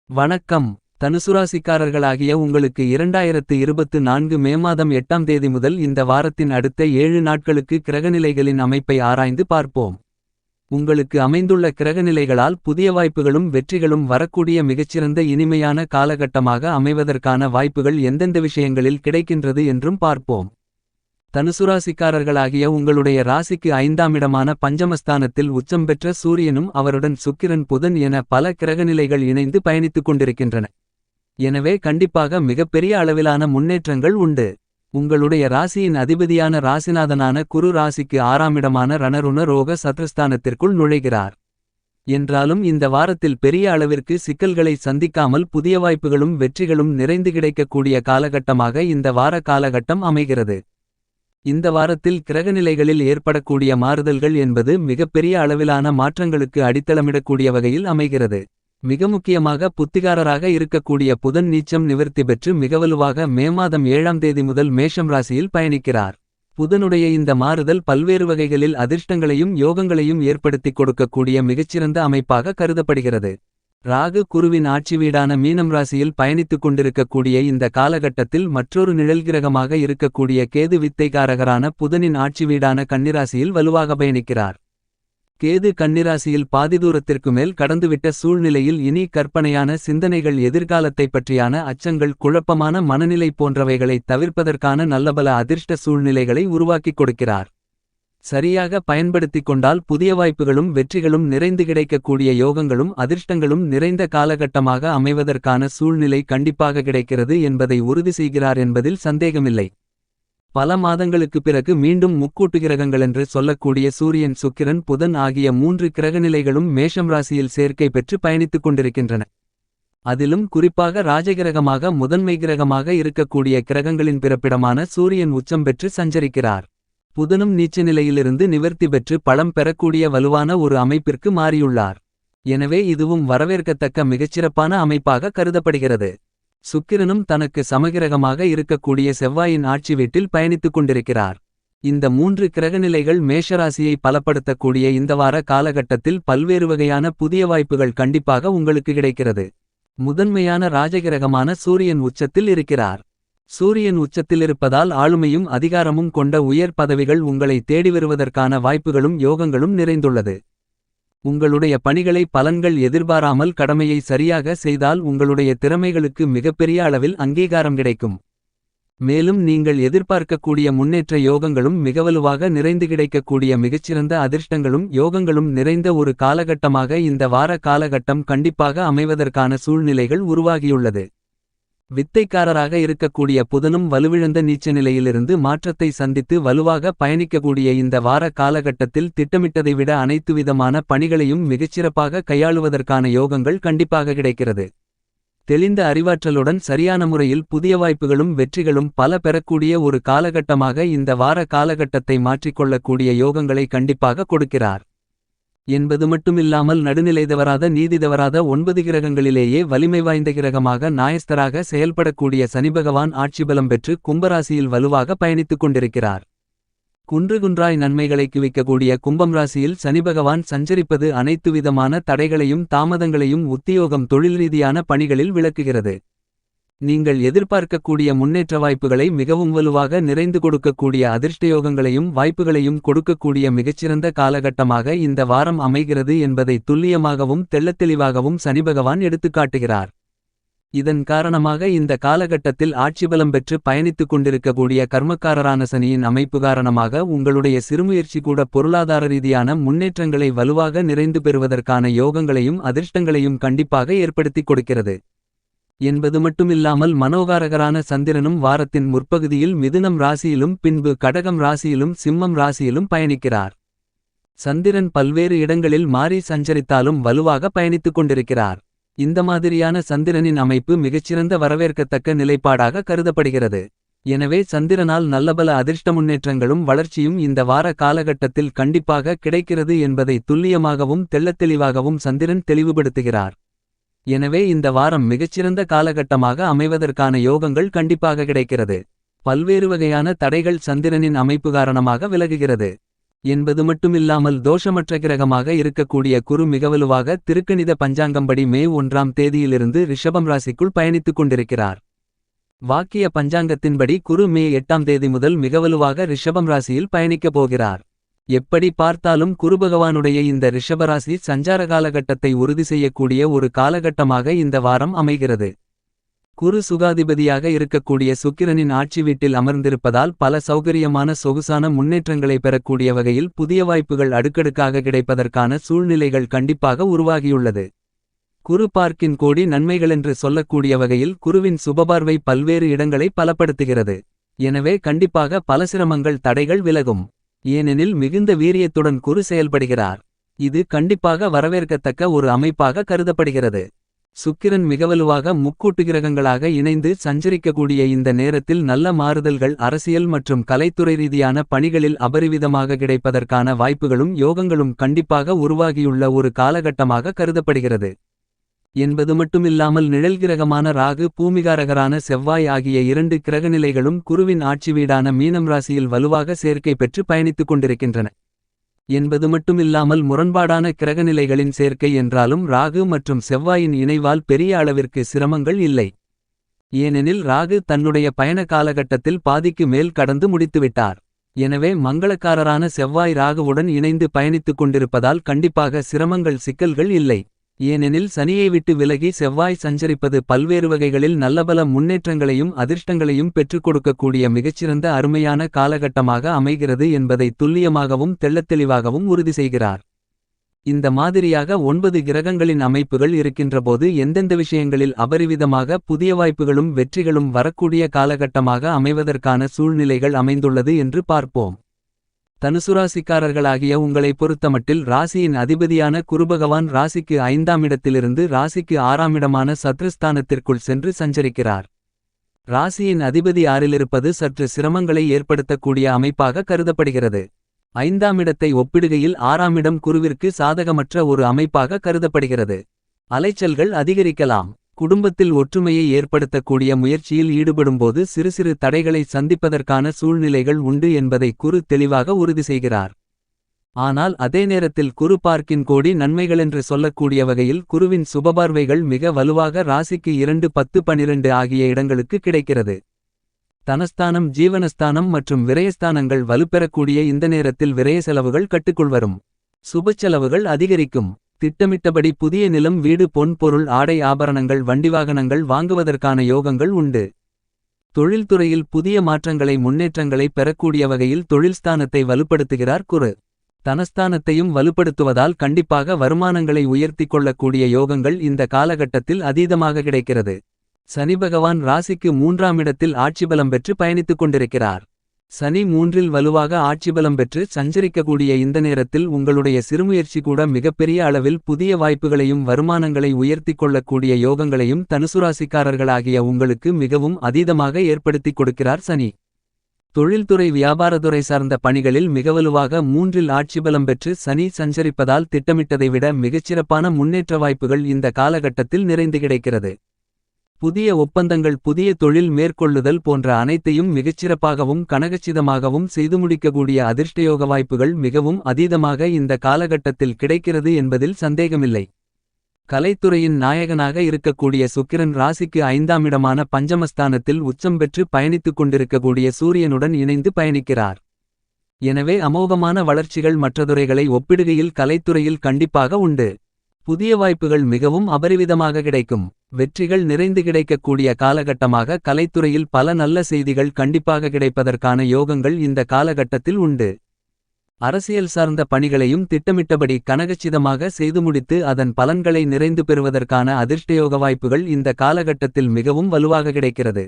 வணக்கம். தனுசுராசிக்காரர்களாகிய உங்களுக்கு 2024 மே மாதம் 8ஆம் தேதி முதல் இந்த வாரத்தின் அடுத்த 7 நாட்களுக்கு கிரகநிலைகளின் அமைப்பை ஆராய்ந்து பார்ப்போம். உங்களுக்கு அமைந்துள்ள கிரகநிலைகளால் புதிய வாய்ப்புகளும் வெற்றிகளும் வரக்கூடிய மிகச்சிறந்த இனிமையான காலகட்டமாக அமைவதற்கான வாய்ப்புகள் எந்தெந்த விஷயங்களில் கிடைக்கின்றது என்றும் பார்ப்போம். தனுசுராசிக்காரர்களாகிய உங்களுடைய ராசிக்கு 5ஆம் இடமான பஞ்சமஸ்தானத்தில் உச்சம் பெற்ற சூரியனும் அவருடன் சுக்கிரன் புதன் என பல கிரகநிலைகள் இணைந்து பயணித்துக் கொண்டிருக்கின்றன. எனவே கண்டிப்பாக மிகப்பெரிய அளவிலான முன்னேற்றங்கள் உண்டு. உங்களுடைய ராசியின் அதிபதியான ராசிநாதனான குரு ராசிக்கு 6ஆம் இடமான ரணருண ரோக சத்ருஸ்தானத்திற்குள் நுழைகிறார். என்றாலும் இந்த வாரத்தில் பெரிய அளவிற்கு சிக்கல்களை சந்திக்காமல் புதிய வாய்ப்புகளும் வெற்றிகளும் நிறைந்து கிடைக்கக்கூடிய காலகட்டமாக இந்த வார காலகட்டம் அமைகிறது. இந்த வாரத்தில் கிரகநிலைகளில் ஏற்படக்கூடிய மாறுதல்கள் என்பது மிகப்பெரிய அளவிலான மாற்றங்களுக்கு அடித்தளமிடக்கூடிய வகையில் அமைகிறது. மிக முக்கியமாக புத்திகாரராக இருக்கக்கூடிய புதன் நீச்சம் நிவர்த்தி பெற்று மிகவலுவாக மே மாதம் 7ஆம் தேதி முதல் மேஷம் ராசியில் பயணிக்கிறார். புதனுடைய இந்த மாறுதல் பல்வேறு வகைகளில் அதிர்ஷ்டங்களையும் யோகங்களையும் ஏற்படுத்திக் கொடுக்கக்கூடிய மிகச்சிறந்த அமைப்பாக கருதப்படுகிறது. ராகு குருவின் ஆட்சி வீடான மீனம் ராசியில் பயணித்துக் கொண்டிருக்கக்கூடிய இந்த காலகட்டத்தில் மற்றொரு நிழல்கிரகமாக இருக்கக்கூடிய கேது வித்தைகாரகரான புதனின் ஆட்சி வீடான கன்னிராசியில் வலுவாக பயணிக்கிறார். கேது கன்னிராசியில் பாதி தூரத்திற்கு மேல் கடந்துவிட்ட சூழ்நிலையில் இனி கற்பனையான சிந்தனைகள் எதிர்காலத்தைப் பற்றியான அச்சங்கள் குழப்பமான மனநிலை போன்றவைகளை தவிர்ப்பதற்கான நல்லபல அதிர்ஷ்ட சூழ்நிலைகளை உருவாக்கிக் கொடுக்கிறார். சரியாக பயன்படுத்திக் கொண்டால் புதிய வாய்ப்புகளும் வெற்றிகளும் நிறைந்து கிடைக்கக்கூடிய யோகங்களும் அதிர்ஷ்டங்களும் நிறைந்த காலகட்டமாக அமைவதற்கான சூழ்நிலை கண்டிப்பாக கிடைக்கிறது என்பதை உறுதி செய்கிறார் என்பதில் சந்தேகமில்லை. பல மாதங்களுக்கு பிறகு மீண்டும் முக்கூட்டு கிரகங்களென்று சொல்லக்கூடிய சூரியன் சுக்கிரன் புதன் ஆகிய 3 கிரகநிலைகளும் மேஷம் ராசியில் சேர்க்கை பெற்று பயணித்துக் கொண்டிருக்கின்றன. அதிலும் குறிப்பாக ராஜகிரகமாக முதன்மை கிரகமாக இருக்கக்கூடிய கிரகங்களின் பிறப்பிடமான சூரியன் உச்சம் பெற்று சஞ்சரிக்கிறார். புதனும் நீச்ச நிலையிலிருந்து நிவர்த்தி பெற்று பலம் பெறக்கூடிய வலுவான ஒரு அமைப்பிற்கு மாறியுள்ளார். எனவே இதுவும் வரவேற்கத்தக்க மிகச்சிறப்பான அமைப்பாக கருதப்படுகிறது. சுக்கிரனும் தனக்கு சமகிரகமாக இருக்கக்கூடிய செவ்வாயின் ஆட்சி வீட்டில் பயணித்துக் கொண்டிருக்கிறார். இந்த 3 கிரகநிலைகள் மேஷராசியை பலப்படுத்தக்கூடிய இந்த வார காலகட்டத்தில் பல்வேறு வகையான புதிய வாய்ப்புகள் கண்டிப்பாக உங்களுக்கு கிடைக்கிறது. முதன்மையான ராஜகிரகமான சூரியன் உச்சத்தில் இருக்கிறார். சூரியன் உச்சத்திலிருப்பதால் ஆளுமையும் அதிகாரமும் கொண்ட உயர் பதவிகள் உங்களை தேடி வருவதற்கான வாய்ப்புகளும் யோகங்களும் நிறைந்துள்ளது. உங்களுடைய பணிகளை பலன்கள் எதிர்பாராமல் கடமையை சரியாக செய்தால் உங்களுடைய திறமைகளுக்கு மிகப்பெரிய அளவில் அங்கீகாரம் கிடைக்கும். மேலும் நீங்கள் எதிர்பார்க்கக்கூடிய முன்னேற்ற யோகங்களும் மிகவலுவாக நிறைந்து கிடைக்கக்கூடிய மிகச்சிறந்த அதிர்ஷ்டங்களும் யோகங்களும் நிறைந்த ஒரு காலகட்டமாக இந்த வார காலகட்டம் கண்டிப்பாக அமைவதற்கான சூழ்நிலைகள் உருவாகியுள்ளது. வித்தைக்காரராக இருக்கக்கூடிய புதனும் வலுவிழந்த நீச்ச நிலையிலிருந்து மாற்றத்தை சந்தித்து வலுவாக பயணிக்கக்கூடிய இந்த வார காலகட்டத்தில் திட்டமிட்டதை விட அனைத்துவிதமான பணிகளையும் மிகச்சிறப்பாக கையாளுவதற்கான யோகங்கள் கண்டிப்பாக கிடைக்கிறது. தெளிந்த அறிவாற்றலுடன் சரியான முறையில் புதிய வாய்ப்புகளும் வெற்றிகளும் பல பெறக்கூடிய ஒரு காலகட்டமாக இந்த வார காலகட்டத்தை மாற்றிக்கொள்ளக்கூடிய யோகங்களை கண்டிப்பாக கொடுக்கிறார். என்பது மட்டுமில்லாமல் நடுநிலை தவறாத நீதி தவறாத 9 கிரகங்களிலேயே வலிமை வாய்ந்த கிரகமாக நாயஸ்தராக செயல்படக்கூடிய சனிபகவான் ஆட்சிபலம் பெற்று கும்பராசியில் வலுவாக பயணித்துக் கொண்டிருக்கிறார். குன்று குன்றாய் நன்மைகளை குவிக்கக்கூடிய கும்பம் ராசியில் சனிபகவான் சஞ்சரிப்பது அனைத்துவிதமான தடைகளையும் தாமதங்களையும் உத்தியோகம் தொழில் ரீதியான பணிகளில் விளக்குகிறது. நீங்கள் எதிர்பார்க்கக்கூடிய முன்னேற்ற வாய்ப்புகளை மிகவும் வலுவாக நிறைந்து கொடுக்கக்கூடிய அதிர்ஷ்டயோகங்களையும் வாய்ப்புகளையும் கொடுக்கக்கூடிய மிகச்சிறந்த காலகட்டமாக இந்த வாரம் அமைகிறது என்பதை துல்லியமாகவும் தெள்ளத்தெளிவாகவும் சனிபகவான் எடுத்துக்காட்டுகிறார். இதன் காரணமாக இந்த காலகட்டத்தில் ஆட்சிபலம் பெற்று பயணித்துக் கொண்டிருக்கக்கூடிய கர்மக்காரரான சனியின் அமைப்பு காரணமாக உங்களுடைய சிறுமுயற்சி கூட பொருளாதார ரீதியான முன்னேற்றங்களை வலுவாக நிறைந்து பெறுவதற்கான யோகங்களையும் அதிர்ஷ்டங்களையும் கண்டிப்பாக ஏற்படுத்திக் கொடுக்கிறது. என்பது மட்டுமில்லாமல் மனோகாரகரான சந்திரனும் வாரத்தின் முற்பகுதியில் மிதுனம் ராசியிலும் பின்பு கடகம் ராசியிலும் சிம்மம் ராசியிலும் பயணிக்கிறார். சந்திரன் பல்வேறு இடங்களில் மாறி சஞ்சரித்தாலும் வலுவாக பயணித்துக் கொண்டிருக்கிறார். இந்த மாதிரியான சந்திரனின் அமைப்பு மிகச்சிறந்த வரவேற்கத்தக்க நிலைப்பாடாக கருதப்படுகிறது. எனவே சந்திரனால் நல்லபல அதிர்ஷ்ட முன்னேற்றங்களும் வளர்ச்சியும் இந்த வார காலகட்டத்தில் கண்டிப்பாக கிடைக்கிறது என்பதை துல்லியமாகவும் தெள்ளத்தெளிவாகவும் சந்திரன் தெளிவுபடுத்துகிறார். எனவே இந்த வாரம் மிகச்சிறந்த காலகட்டமாக அமைவதற்கான யோகங்கள் கண்டிப்பாக கிடைக்கிறது. பல்வேறு வகையான தடைகள் சந்திரனின் அமைப்பு காரணமாக விலகுகிறது. என்பது மட்டுமில்லாமல் தோஷமற்ற கிரகமாக இருக்கக்கூடிய குரு மிகவலுவாக திருக்கணித பஞ்சாங்கம்படி மே 1ஆம் தேதியிலிருந்து ரிஷபம் ராசிக்குள் பயணித்துக் கொண்டிருக்கிறார். வாக்கிய பஞ்சாங்கத்தின்படி குரு மே 8ஆம் தேதி முதல் மிகவலுவாக ரிஷபம் ராசியில் பயணிக்கப் போகிறார். எப்படி பார்த்தாலும் குருபகவானுடைய இந்த ரிஷபராசி சஞ்சார காலகட்டத்தை உறுதி செய்யக்கூடிய ஒரு காலகட்டமாக இந்த வாரம் அமைகிறது. குரு சுகாதிபதியாக இருக்கக்கூடிய சுக்கிரனின் ஆட்சி வீட்டில் அமர்ந்திருப்பதால் பல சௌகரியமான சொகுசான முன்னேற்றங்களை பெறக்கூடிய வகையில் புதிய வாய்ப்புகள் அடுக்கடுக்காக கிடைப்பதற்கான சூழ்நிலைகள் கண்டிப்பாக உருவாகியுள்ளது. குரு பார்க்கின் கோடி நன்மைகளென்று சொல்லக்கூடிய வகையில் குருவின் சுபபார்வை பல்வேறு இடங்களை பலப்படுத்துகிறது. எனவே கண்டிப்பாக பல சிரமங்கள் தடைகள் விலகும். ஏனெனில் மிகுந்த வீரியத்துடன் குரு செயல்படுகிறார். இது கண்டிப்பாக வரவேற்கத்தக்க ஒரு அமைப்பாக கருதப்படுகிறது. சுக்கிரன் மிகவலுவாக முக்கூட்டு கிரகங்களாக இணைந்து சஞ்சரிக்கக்கூடிய இந்த நேரத்தில் நல்ல மாறுதல்கள் அரசியல் மற்றும் கலைத்துறை ரீதியான பணிகளில் அபரிவிதமாக கிடைப்பதற்கான வாய்ப்புகளும் யோகங்களும் கண்டிப்பாக உருவாகியுள்ள ஒரு காலகட்டமாக கருதப்படுகிறது. என்பது மட்டுமில்லாமல் நிழல்கிரகமான ராகு பூமிகாரகரான செவ்வாய் ஆகிய 2 கிரகநிலைகளும் குருவின் ஆட்சி வீடான மீனம் ராசியில் வலுவாக சேர்க்கை பெற்று பயணித்துக் கொண்டிருக்கின்றன. என்பது மட்டுமில்லாமல் முரண்பாடான கிரகநிலைகளின் சேர்க்கை என்றாலும் ராகு மற்றும் செவ்வாயின் இணைவால் பெரிய அளவிற்கு சிரமங்கள் இல்லை. ஏனெனில் ராகு தன்னுடைய பயண காலகட்டத்தில் பாதிக்கு மேல் கடந்து முடித்துவிட்டார். எனவே மங்களக்காரரான செவ்வாய் ராகுவுடன் இணைந்து பயணித்துக் கொண்டிருப்பதால் கண்டிப்பாக சிரமங்கள் சிக்கல்கள் இல்லை. ஏனெனில் சனியை விட்டு விலகி செவ்வாய் சஞ்சரிப்பது பல்வேறு வகைகளில் நல்லபல முன்னேற்றங்களையும் அதிர்ஷ்டங்களையும் பெற்றுக் கொடுக்கக்கூடிய மிகச்சிறந்த அருமையான காலகட்டமாக அமைகிறது என்பதை துல்லியமாகவும் தெள்ளத்தெளிவாகவும் உறுதி செய்கிறார். இந்த மாதிரியாக 9 கிரகங்களின் அமைப்புகள் இருக்கின்றபோது எந்தெந்த விஷயங்களில் அபரிவிதமாக புதிய வாய்ப்புகளும் வெற்றிகளும் வரக்கூடிய காலகட்டமாக அமைவதற்கான சூழ்நிலைகள் அமைந்துள்ளது என்று பார்ப்போம். தனுசுராசிக்காரர்களாகிய உங்களை பொறுத்தமட்டில் ராசியின் அதிபதியான குருபகவான் ராசிக்கு 5ஆம் இடத்திலிருந்து ராசிக்கு 6ஆம் இடமான சத்ருஸ்தானத்திற்குள் சென்று சஞ்சரிக்கிறார். ராசியின் அதிபதி 6இலிருப்பது சற்று சிரமங்களை ஏற்படுத்தக்கூடிய அமைப்பாக கருதப்படுகிறது. 5ஆம் இடத்தை ஒப்பிடுகையில் 6ஆம் இடம் குருவிற்கு சாதகமற்ற ஒரு அமைப்பாக கருதப்படுகிறது. அலைச்சல்கள் அதிகரிக்கலாம். குடும்பத்தில் ஒற்றுமையை ஏற்படுத்தக்கூடிய முயற்சியில் ஈடுபடும்போது சிறு சிறு தடைகளை சந்திப்பதற்கான சூழ்நிலைகள் உண்டு என்பதை குரு தெளிவாக உறுதி செய்கிறார். ஆனால் அதே நேரத்தில் குரு பார்க்கின் கோடி நன்மைகளென்று சொல்லக்கூடிய வகையில் குருவின் சுபபார்வைகள் மிக வலுவாக ராசிக்கு 2 10 12 ஆகிய இடங்களுக்கு கிடைக்கிறது. தனஸ்தானம் ஜீவனஸ்தானம் மற்றும் விரயஸ்தானங்கள் வலுப்பெறக்கூடிய இந்த நேரத்தில் விரய செலவுகள் கட்டுக்குள் வரும். சுபச்செலவுகள் அதிகரிக்கும். திட்டமிட்டபடி புதிய நிலம் வீடு பொன் பொருள் ஆடை ஆபரணங்கள் வண்டிவாகனங்கள் வாங்குவதற்கான யோகங்கள் உண்டு. தொழில்துறையில் புதிய மாற்றங்களை முன்னேற்றங்களை பெறக்கூடிய வகையில் தொழில்ஸ்தானத்தை வலுப்படுத்துகிறார் குரு. தனஸ்தானத்தையும் வலுப்படுத்துவதால் கண்டிப்பாக வருமானங்களை உயர்த்திக் கொள்ளக்கூடிய யோகங்கள் இந்த காலகட்டத்தில் அதீதமாக கிடைக்கிறது. சனி பகவான் ராசிக்கு 3ஆம் இடத்தில் ஆட்சிபலம் பெற்று பயணித்துக் கொண்டிருக்கிறார். சனி 3இல் வலுவாக ஆட்சிபலம் பெற்று சஞ்சரிக்கக்கூடிய இந்த நேரத்தில் உங்களுடைய சிறுமுயற்சி கூட மிகப்பெரிய அளவில் புதிய வாய்ப்புகளையும் வருமானங்களை உயர்த்திக் கொள்ளக்கூடிய யோகங்களையும் தனுசுராசிக்காரர்களாகிய உங்களுக்கு மிகவும் அதீதமாக ஏற்படுத்திக் கொடுக்கிறார் சனி. தொழில்துறை வியாபாரத்துறை சார்ந்த பணிகளில் மிகவலுவாக 3இல் ஆட்சிபலம் பெற்று சனி சஞ்சரிப்பதால் திட்டமிட்டதை விட மிகச்சிறப்பான முன்னேற்ற வாய்ப்புகள் இந்த காலகட்டத்தில் நிறைந்து கிடைக்கிறது. புதிய ஒப்பந்தங்கள் புதிய தொழில் மேற்கொள்ளுதல் போன்ற அனைத்தையும் மிகச்சிறப்பாகவும் கனகச்சிதமாகவும் செய்து முடிக்கக்கூடிய அதிர்ஷ்டயோக வாய்ப்புகள் மிகவும் அதீதமாக இந்த காலகட்டத்தில் கிடைக்கிறது என்பதில் சந்தேகமில்லை. கலைத்துறையின் நாயகனாக இருக்கக்கூடிய சுக்கிரன் ராசிக்கு 5ஆம் இடமான பஞ்சமஸ்தானத்தில் உச்சம் பெற்று பயணித்துக் கொண்டிருக்கக்கூடிய சூரியனுடன் இணைந்து பயணிக்கிறார். எனவே அமோகமான வளர்ச்சிகள் மற்ற துறைகளை ஒப்பிடுகையில் கலைத்துறையில் கண்டிப்பாக உண்டு. புதிய வாய்ப்புகள் மிகவும் அபரிவிதமாக கிடைக்கும். வெற்றிகள் நிறைந்து கிடைக்கக்கூடிய காலகட்டமாக கலைத்துறையில் பல நல்ல செய்திகள் கண்டிப்பாக கிடைப்பதற்கான யோகங்கள் இந்த காலகட்டத்தில் உண்டு. அரசியல் சார்ந்த பணிகளையும் திட்டமிட்டபடி கனகச்சிதமாக செய்து முடித்து அதன் பலன்களை நிறைந்து பெறுவதற்கான அதிர்ஷ்டயோக வாய்ப்புகள் இந்த காலகட்டத்தில் மிகவும் வலுவாக கிடைக்கிறது.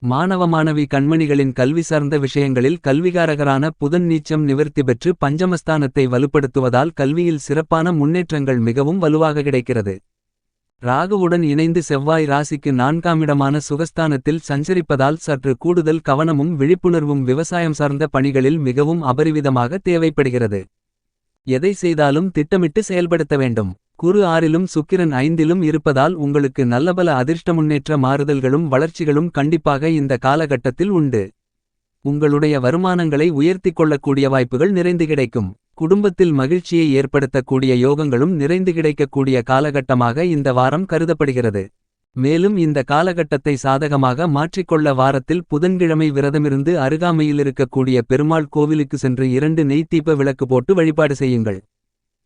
மாணவ மாணவி கண்மணிகளின் கல்வி சார்ந்த விஷயங்களில் கல்விகாரகரான புதன் நீச்சம் நிவர்த்தி பெற்று பஞ்சமஸ்தானத்தை வலுப்படுத்துவதால் கல்வியில் சிறப்பான முன்னேற்றங்கள் மிகவும் வலுவாக கிடைக்கிறது. ராகுவுடன் இணைந்து செவ்வாய் ராசிக்கு 4ஆம் இடமான சுகஸ்தானத்தில் சஞ்சரிப்பதால் சற்று கூடுதல் கவனமும் விழிப்புணர்வும் விவசாயம் சார்ந்த பணிகளில் மிகவும் அபரிவிதமாக தேவைப்படுகிறது. எதை செய்தாலும் திட்டமிட்டு செயல்படுத்த வேண்டும். குரு 6இலும் சுக்கிரன் 5இலும் இருப்பதால் உங்களுக்கு நல்லபல அதிர்ஷ்ட முன்னேற்ற மாறுதல்களும் வளர்ச்சிகளும் கண்டிப்பாக இந்த காலகட்டத்தில் உண்டு. உங்களுடைய வருமானங்களை உயர்த்திக் கொள்ளக்கூடிய வாய்ப்புகள் நிறைந்து கிடைக்கும். குடும்பத்தில் மகிழ்ச்சியை ஏற்படுத்தக்கூடிய யோகங்களும் நிறைந்து கிடைக்கக்கூடிய காலகட்டமாக இந்த வாரம் கருதப்படுகிறது. மேலும் இந்த காலகட்டத்தை சாதகமாக மாற்றிக்கொள்ள வாரத்தில் புதன்கிழமை விரதமிருந்து அருகாமையில் இருக்கக்கூடிய பெருமாள் கோவிலுக்கு சென்று 2 நெய் தீப விளக்கு போட்டு வழிபாடு செய்யுங்கள்.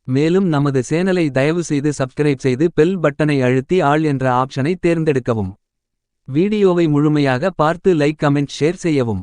மேலும் நமது சேனலை தயவு செய்து சப்ஸ்கிரைப் செய்து பெல் பட்டனை அழுத்தி ஆல் என்ற ஆப்ஷனை தேர்ந்தெடுக்கவும். வீடியோவை முழுமையாக பார்த்து லைக் கமெண்ட் ஷேர் செய்யவும்.